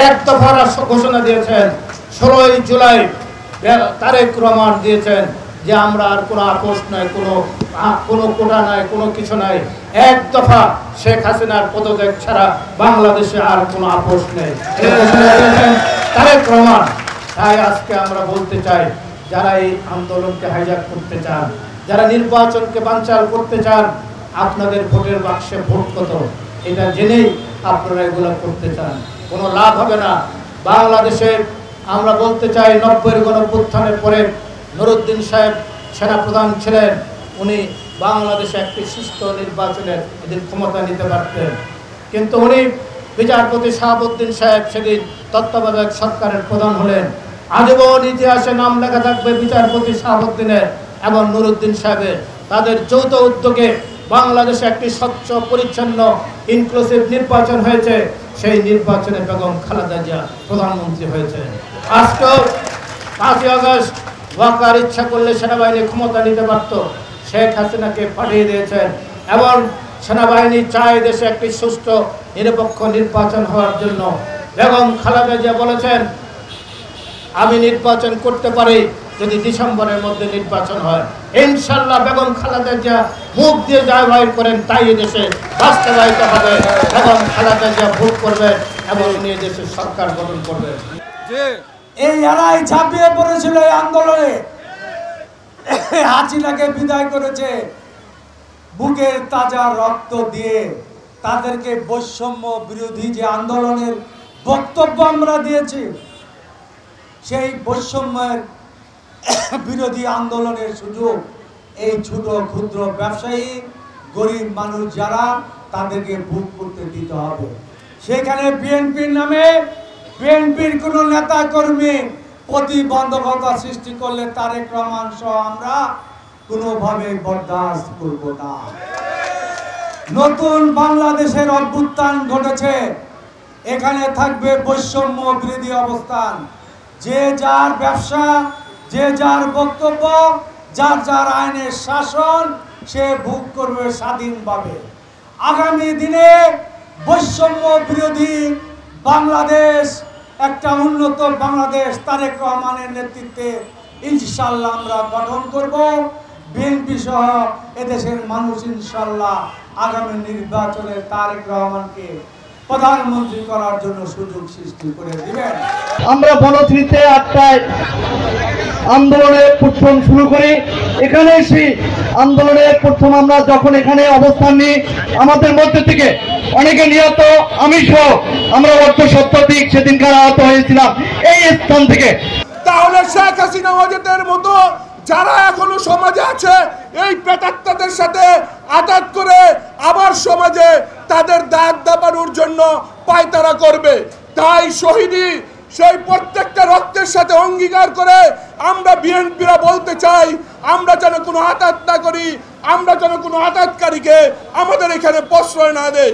এক দফা ঘোষণা দিয়েছেন 16 জুলাই তারেক রহমান দিয়েছেন যে আমরা আর কোনো আপোষ নাই, কোনো কোটা নাই, কোনো কিছু নাই, এক দফা শেখ হাসিনার পদত্যাগ ছাড়া বাংলাদেশে আর কোনো আপোষ নেই, তারেক রহমান। তাই আজকে আমরা বলতে চাই, যারা এই আন্দোলনকে হাইজ্যাক করতে চান, যারা নির্বাচনকে বানচাল করতে চান, আপনাদের ভোটের বাক্সে ভোট কত এটা জেনেই আপনারা এগুলো করতে চান, কোনো লাভ হবে না। বাংলাদেশে আমরা বলতে চাই 90-এর গণঅভ্যুত্থানের পরে নুরুদ্দিন সাহেব সেনাপ্রধান ছিলেন, উনি বাংলাদেশে একটি সুষ্ঠু নির্বাচনের এদিন ক্ষমতা নিতে পারতেন, কিন্তু উনি বিচারপতি শাহাবুদ্দিন সাহেব সেদিন তত্ত্বাবধায়ক সরকারের প্রধান হলেন। আজীবন ইতিহাসে নাম লেখা থাকবে বিচারপতি শাহাবুদ্দিনের এবং নুরুদ্দিন সাহেবের। তাদের যৌথ উদ্যোগে বাংলাদেশে একটি স্বচ্ছ পরিচ্ছন্ন ইনক্লুসিভ নির্বাচন হয়েছে। সেই নির্বাচনে বেগম খালেদা জিয়া প্রধানমন্ত্রী হয়েছে। আজকেও 5ই আগস্ট ওয়াকার ইচ্ছা করলে সেনাবাহিনী ক্ষমতা নিতে পারত, শেখ হাসিনাকে পাঠিয়ে দিয়েছেন এবং সেনাবাহিনী চায় দেশে একটি সুষ্ঠু নিরপেক্ষ নির্বাচন হওয়ার জন্য। বেগম খালেদা জিয়া বলেছেন, আমি নির্বাচন করতে পারি যদি ডিসেম্বরের মধ্যে নির্বাচন হয়। ইনশাল্লাহ বেগম খালেদা জিয়া মুখ দিয়ে যা বাইর করেন তাই দেশে বাস্তবায়িত হবে। বেগম খালেদা জিয়া ভোট করবেন এবং নিয়ে দেশে সরকার গঠন করবেন। এই এরাই ঝাঁপিয়ে পড়েছিল এই আন্দোলনে, হাসিনাকে বিদায় করেছে বুকের তাজা রক্ত দিয়ে। তাদেরকে বৈষম্য বিরোধী যে আন্দোলনের বক্তব্য আমরা দিয়েছি, সেই বৈষম্যের বিরোধী আন্দোলনের সুযোগ এই ছোট ক্ষুদ্র ব্যবসায়ী গরিব মানুষ যারা, তাদেরকে ভোগ করতে দিতে হবে। সেখানে বিএনপির নামে বিএনপির কোনো নেতা কর্মী প্রতিবন্ধকতা সৃষ্টি করলে তারেক রহমান সহ আমরা কোনোভাবে বরদাস্ত করব না। নতুন বাংলাদেশের অভ্যুত্থান ঘটেছে, এখানে থাকবে বৈষম্য বিরোধী অবস্থান। যে যার ব্যবসা, যে যার বক্তব্য, যার যার আইনের শাসন সে ভোগ করবে স্বাধীনভাবে। আগামী দিনে বৈষম্য বিরোধী বাংলাদেশ, একটা উন্নত বাংলাদেশ তারেক রহমানের নেতৃত্বে ইনশাল্লাহ আমরা গঠন করব। বিএনপি সহ এদেশের মানুষ ইনশাল্লাহ আগামী নির্বাচনে তারেক রহমানকে প্রধানমন্ত্রী করার জন্য সুযোগ সৃষ্টি করে দিবেন। আমরা বনশ্রীতে 8টায় আন্দোলনের প্রথম শুরু করি। এখানে এসে আন্দোলনের প্রথম আমরা যখন এখানে অবস্থান নিই, আমাদের মধ্যে থেকে অনেকে নিহত, আমি সহ আমরা অর্ধশতাধিক সেদিনকার আহত হয়েছিলাম এই স্থান থেকে। তাহলে শেখ হাসিনা ওয়াজেদের মতো যারা এখনো সমাজে আছে, এই প্রেতাত্মাদের সাথে আঘাত করে আবার সমাজে তাদের দাগ দাবানোর জন্য পায়তারা করবে। তাই শহীদি সেই প্রত্যেকটা রক্তের সাথে অঙ্গীকার করে আমরা বিএনপিরা বলতে চাই, আমরা যেন কোনো আঘাত না করি, আমরা যেন কোনো আঘাতকারীকে আমাদের এখানে প্রশ্রয় না দেই।